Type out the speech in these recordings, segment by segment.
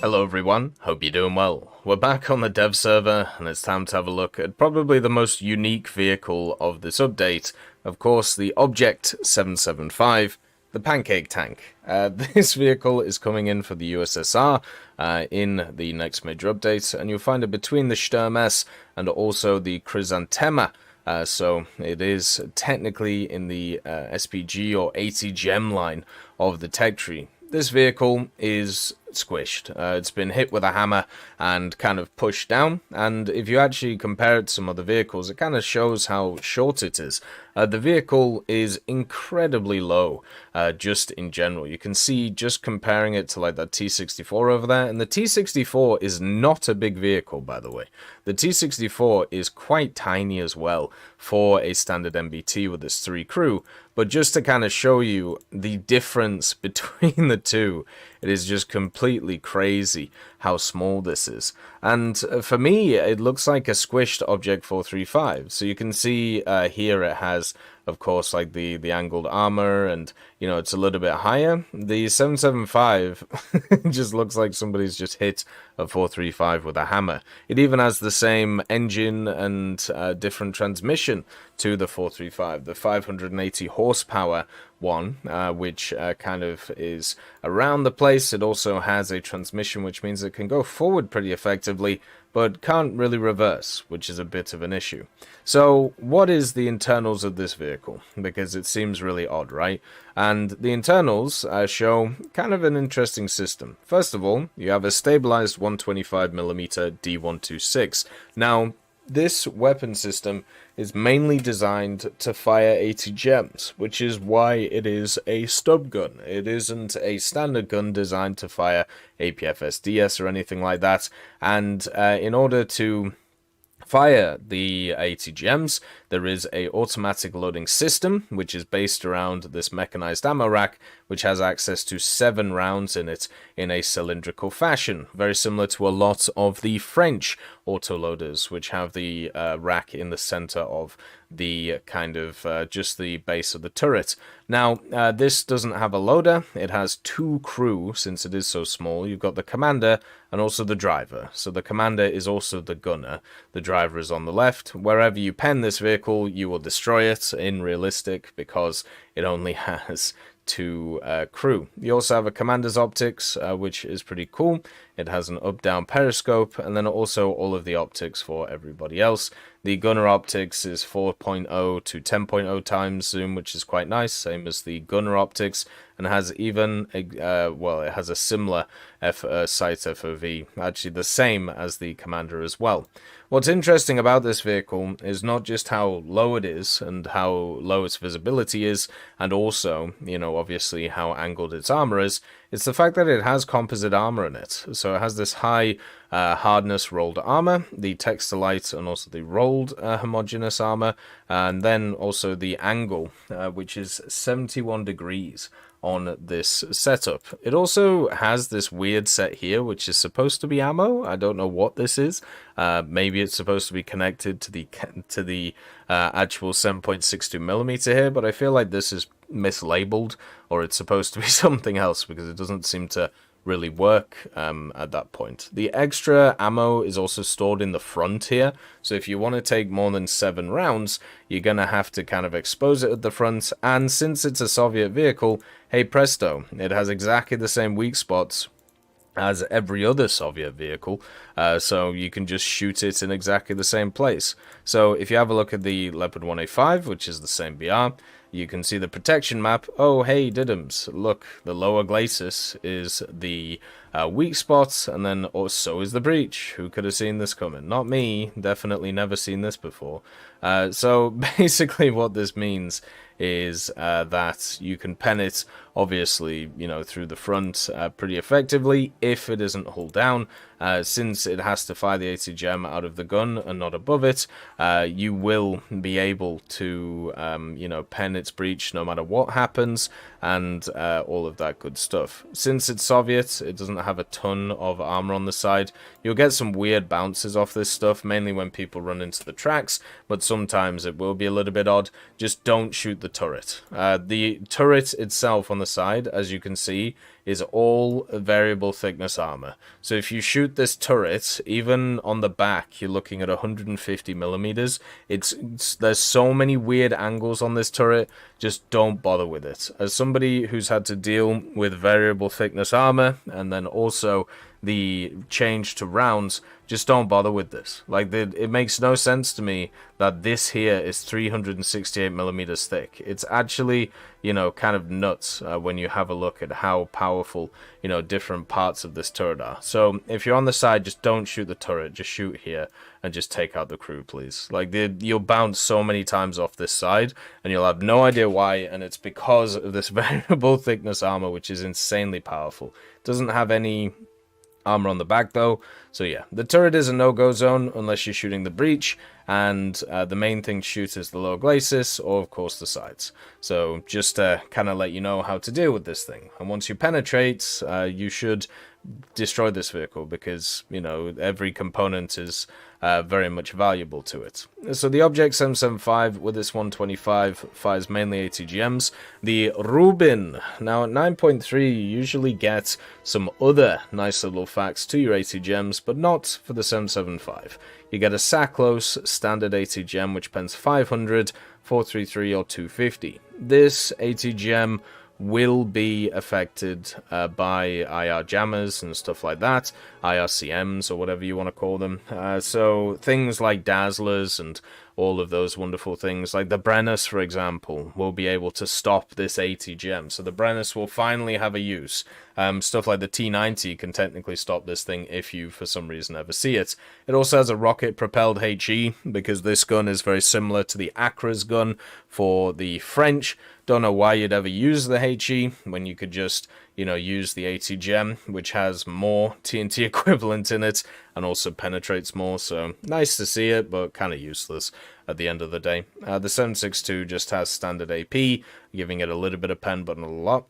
Hello everyone, hope you're doing well. We're back on the dev server and it's time to have a look at probably the most unique vehicle of this update. Of course, the Object 775, the Pancake Tank. This vehicle is coming in for the USSR in the next major update, and you'll find it between the Sturm S and also the Chrysanthema. So it is technically in the SPG or ATGM line of the tech tree. This vehicle is squished. It's been hit with a hammer and kind of pushed down, and if you actually compare it to some other vehicles, it kind of shows how short it is. The vehicle is incredibly low, just in general. You can see just comparing it to like that T64 over there, and the T64 is not a big vehicle, by the way. The T64 is quite tiny as well for a standard MBT with its 3 crew, but just to kind of show you the difference between the two, it is just completely crazy how small this is. And for me, it looks like a squished Object 435. So you can see here it has, of course, like the angled armor, and you know, it's a little bit higher. The 775 just looks like somebody's just hit a 435 with a hammer. It even has the same engine and different transmission to the 435, the 580 horsepower one, which kind of is around the place. It also has a transmission, which means it can go forward pretty effectively, but can't really reverse, which is a bit of an issue. So what is the internals of this vehicle? Because it seems really odd, right? And the internals show kind of an interesting system. First of all, you have a stabilized 125mm D126. Now, this weapon system is mainly designed to fire ATGMs, which is why it is a stub gun. It isn't a standard gun designed to fire APFSDS or anything like that. And in order to fire the ATGMs, there is a automatic loading system, which is based around this mechanized ammo rack, which has access to 7 rounds in it in a cylindrical fashion, very similar to a lot of the French autoloaders, which have the rack in the center of the kind of just the base of the turret. Now, this doesn't have a loader. It has 2 crew, since it is so small. You've got the commander and also the driver. So the commander is also the gunner. The driver is on the left. Wherever you pen this vehicle, you will destroy it in realistic, because it only has 2 crew. You also have a commander's optics, which is pretty cool. It has an up-down periscope, and then also all of the optics for everybody else. The gunner optics is 4.0 to 10.0 times zoom, which is quite nice, same as the gunner optics, and has even a, well, it has a similar sight FOV, actually the same as the commander as well. What's interesting about this vehicle is not just how low it is and how low its visibility is, and also, you know, obviously how angled its armor is. It's the fact that it has composite armor in it. So it has this high hardness rolled armor, the textilite, and also the rolled homogeneous armor, and then also the angle, which is 71 degrees on this setup. It also has this weird set here, which is supposed to be ammo. I don't know what this is. Maybe it's supposed to be connected to the actual 7.62mm here, but I feel like this is mislabeled, or it's supposed to be something else, because it doesn't seem to really work at that point. The extra ammo is also stored in the front here, so if you want to take more than 7 rounds, you're gonna have to kind of expose it at the front, and since it's a Soviet vehicle, hey presto, it has exactly the same weak spots as every other Soviet vehicle, so you can just shoot it in exactly the same place. So if you have a look at the Leopard 1A5, which is the same BR, you can see the protection map. Oh, hey, diddums. Look, the lower glacis is the weak spot, and then so is the breach. Who could have seen this coming? Not me. Definitely never seen this before. So basically what this means is that you can pen it, obviously, you know, through the front pretty effectively if it isn't hull down. Since it has to fire the ATGM out of the gun and not above it, you will be able to, you know, pen its breach no matter what happens, and all of that good stuff. Since it's Soviet, it doesn't have a ton of armor on the side. You'll get some weird bounces off this stuff, mainly when people run into the tracks, but sometimes it will be a little bit odd. Just don't shoot the turret. The turret itself on the side, as you can see, is all variable thickness armor. So if you shoot this turret, even on the back, you're looking at 150 millimeters. There's so many weird angles on this turret, just don't bother with it. As somebody who's had to deal with variable thickness armor, and then also the change to rounds, just don't bother with this. Like, it makes no sense to me that this here is 368 millimeters thick. It's actually, you know, kind of nuts when you have a look at how powerful, you know, different parts of this turret are. So if you're on the side, just don't shoot the turret, just shoot here and just take out the crew, please. Like, you'll bounce so many times off this side and you'll have no idea why, and it's because of this variable thickness armor, which is insanely powerful. It doesn't have any armor on the back though, so yeah, the turret is a no-go zone unless you're shooting the breach, and the main thing to shoot is the lower glacis, or of course the sides. So just to kind of let you know how to deal with this thing, and once you penetrate, you should destroy this vehicle, because, you know, every component is very much valuable to it. So the Object 775 with this 125 fires mainly ATGMs. The Rubin, now at 9.3, you usually get some other nice little facts to your ATGMs, but not for the 775. You get a Saclos standard ATGM, which pens 500, 433, or 250. This ATGM will be affected by IR jammers and stuff like that, IRCMs or whatever you want to call them. So things like Dazzlers and all of those wonderful things, like the Brennus, for example, will be able to stop this ATGM. So the Brennus will finally have a use. Stuff like the T90 can technically stop this thing if you, for some reason, ever see it. It also has a rocket-propelled HE, because this gun is very similar to the Acra's gun for the French. Don't know why you'd ever use the HE when you could just, you know, use the ATGM, which has more TNT equivalent in it and also penetrates more. So nice to see it, but kind of useless at the end of the day. The 762 just has standard AP, giving it a little bit of pen, but not a lot.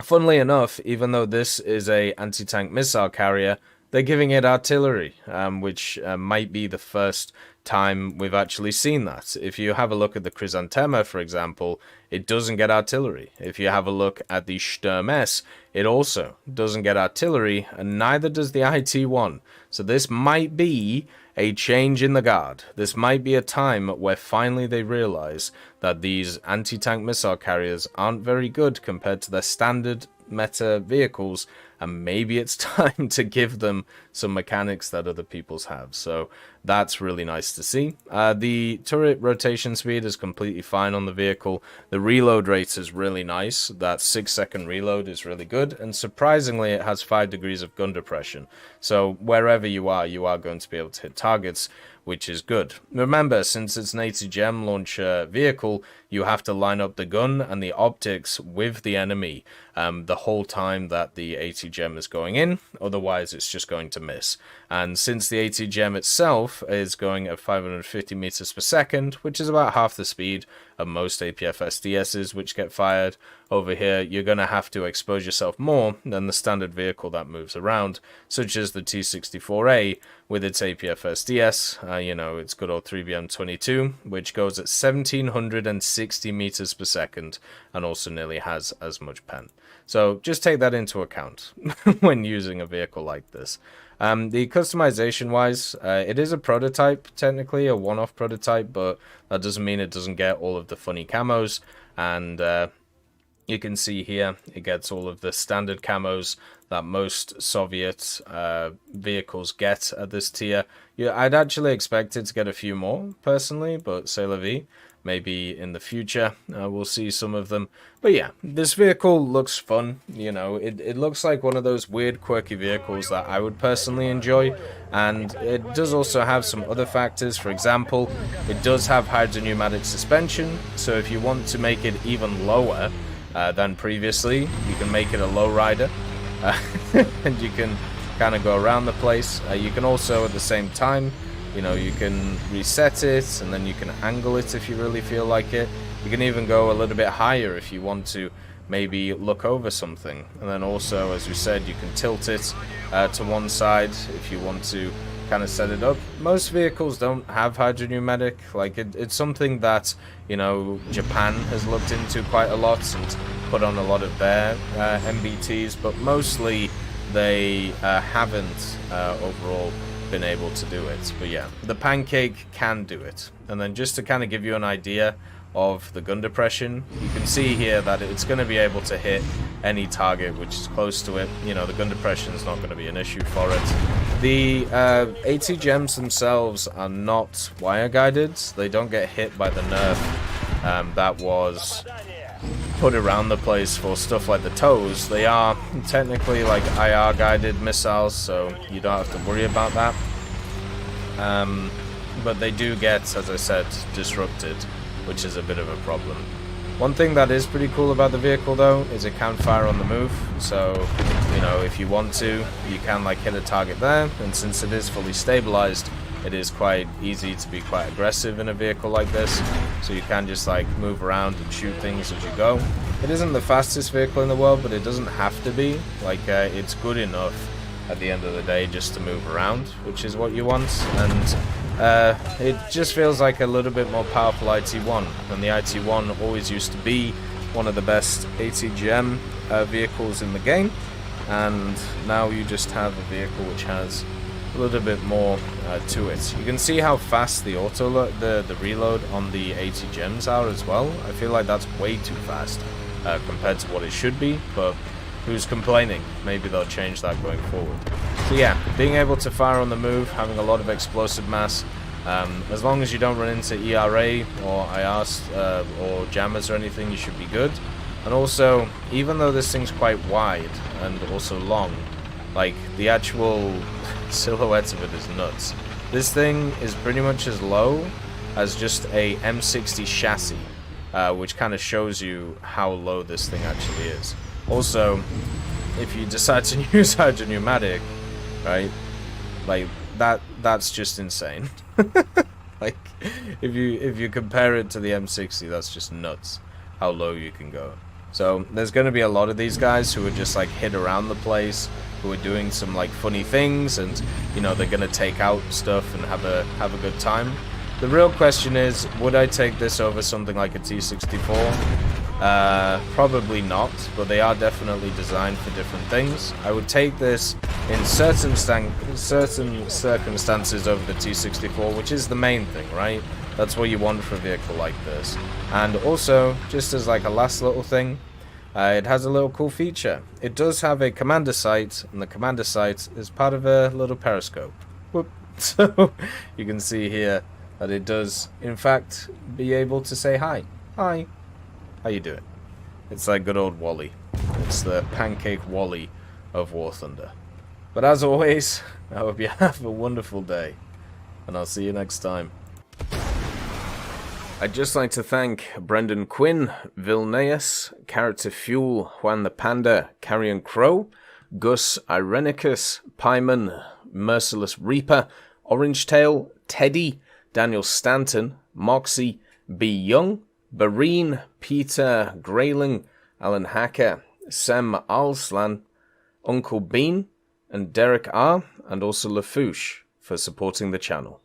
Funnily enough, even though this is a anti-tank missile carrier, they're giving it artillery, which might be the first time we've actually seen that. If you have a look at the Chrysanthema, for example, it doesn't get artillery. If you have a look at the Sturm S, it also doesn't get artillery, and neither does the IT-1. So this might be a change in the guard. This might be a time where finally they realize that these anti-tank missile carriers aren't very good compared to their standard meta vehicles, and maybe it's time to give them some mechanics that other people's have. So that's really nice to see. The turret rotation speed is completely fine on the vehicle. The reload rate is really nice. That 6-second reload is really good, and surprisingly it has 5 degrees of gun depression. So wherever you are going to be able to hit targets, which is good. Remember, since it's an ATGM launcher vehicle, you have to line up the gun and the optics with the enemy the whole time that the ATGM is going in, otherwise it's just going to miss. And since the ATGM itself is going at 550 meters per second, which is about half the speed of most APF SDSs which get fired over here, you're going to have to expose yourself more than the standard vehicle that moves around, such as the T-64A with its APF SDS, you know, its good old 3BM22, which goes at 1760 meters per second and also nearly has as much pen. So just take that into account when using a vehicle like this. The customization wise, it is a prototype, technically a one-off prototype, but that doesn't mean it doesn't get all of the funny camos. And you can see here it gets all of the standard camos that most Soviet vehicles get at this tier. Yeah, I'd actually expect it to get a few more personally, but c'est la vie. Maybe in the future we'll see some of them. But yeah, this vehicle looks fun. You know, it looks like one of those weird, quirky vehicles that I would personally enjoy. And it does also have some other factors. For example, it does have hydropneumatic suspension. So if you want to make it even lower than previously, you can make it a lowrider. And you can kind of go around the place. You can also, at the same time, you know, you can reset it, and then you can angle it if you really feel like it. You can even go a little bit higher if you want to maybe look over something. And then also, as we said, you can tilt it to one side if you want to kind of set it up. Most vehicles don't have hydropneumatic. Like, it's something that, you know, Japan has looked into quite a lot and put on a lot of their MBTs, but mostly they haven't overall been able to do it. But yeah, the Pancake can do it. And then just to kind of give you an idea of the gun depression, you can see here that it's going to be able to hit any target which is close to it. You know, the gun depression is not going to be an issue for it. The AT-GEMs themselves are not wire guided. They don't get hit by the nerf that was put around the place for stuff like the toes. They are technically like IR guided missiles, so you don't have to worry about that. But they do get, as I said, disrupted, which is a bit of a problem. One thing that is pretty cool about the vehicle though is it can fire on the move, so you know, if you want to, you can like hit a target there, and since it is fully stabilized, it is quite easy to be quite aggressive in a vehicle like this, so you can just like move around and shoot things as you go. It isn't the fastest vehicle in the world, but it doesn't have to be. Like, it's good enough at the end of the day just to move around, which is what you want, and it just feels like a little bit more powerful IT-1, and the IT-1 always used to be one of the best AT-GM vehicles in the game, and now you just have a vehicle which has a little bit more to it. You can see how fast the the reload on the AT-GEMs are as well. I feel like that's way too fast compared to what it should be, but who's complaining? Maybe they'll change that going forward. So yeah, being able to fire on the move, having a lot of explosive mass, as long as you don't run into ERA or IRs or jammers or anything, you should be good. And also, even though this thing's quite wide and also long, like, the actual silhouette of it is nuts. This thing is pretty much as low as just a M60 chassis, which kind of shows you how low this thing actually is. Also, if you decide to use hydropneumatic, right, like, that's just insane. Like, if you compare it to the M60, that's just nuts how low you can go. So there's going to be a lot of these guys who are just like hit around the place, who are doing some like funny things, and you know, they're going to take out stuff and have a good time. The real question is, would I take this over something like a T64? Probably not, but they are definitely designed for different things. I would take this in certain circumstances over the T64, which is the main thing, right? That's what you want for a vehicle like this. And also, just as like a last little thing, it has a little cool feature. It does have a commander sight, and the commander sight is part of a little periscope. Whoop. So you can see here that it does, in fact, be able to say hi. Hi. How you doing? It's like good old Wally. It's the Pancake Wally of War Thunder. But as always, I hope you have a wonderful day, and I'll see you next time. I'd just like to thank Brendan Quinn, Vilneus, Character Fuel, Juan the Panda, Carrion Crow, Gus Irenicus, Pyman, Merciless Reaper, Orange Tail, Teddy, Daniel Stanton, Moxie, B. Young, Bareen, Peter Grayling, Alan Hacker, Sam Alslan, Uncle Bean, and Derek R., and also Lafouche for supporting the channel.